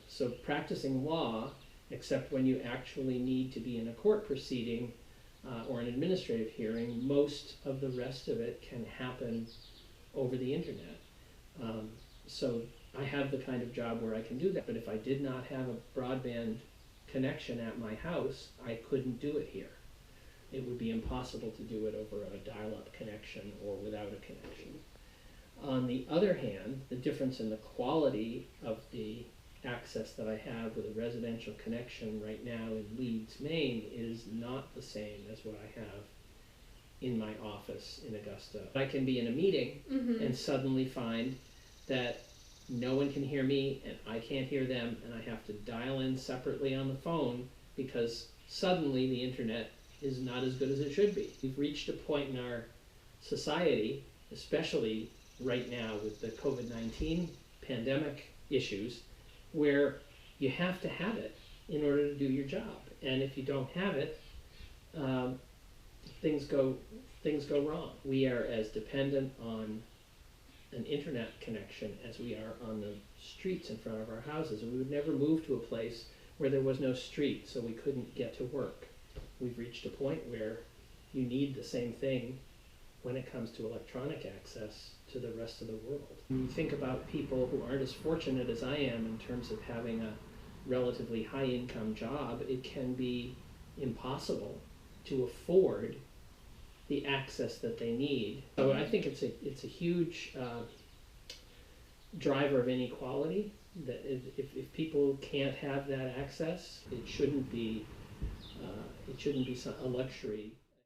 So practicing law, except when you actually need to be in a court proceeding or an administrative hearing, most of the rest of it can happen over the internet. So I have the kind of job where I can do that, but if I did not have a broadband connection at my house, I couldn't do it here. It would be impossible to do it over a dial-up connection or without a connection. On the other hand, the difference in the quality of the access that I have with a residential connection right now in Leeds, Maine is not the same as what I have in my office in Augusta. I can be in a meeting and suddenly find that no one can hear me and I can't hear them, and I have to dial in separately on the phone because suddenly the internet is not as good as it should be. We've reached a point in our society, especially right now with the COVID-19 pandemic issues, where you have to have it in order to do your job. And if you don't have it, things go wrong. We are as dependent on an internet connection as we are on the streets in front of our houses. And we would never move to a place where there was no street, so we couldn't get to work. We've reached a point where you need the same thing when it comes to electronic access to the rest of the world. When you think about people who aren't as fortunate as I am in terms of having a relatively high income job, it can be impossible to afford the access that they need. So I think it's a huge driver of inequality, that if people can't have that access, it shouldn't be a luxury.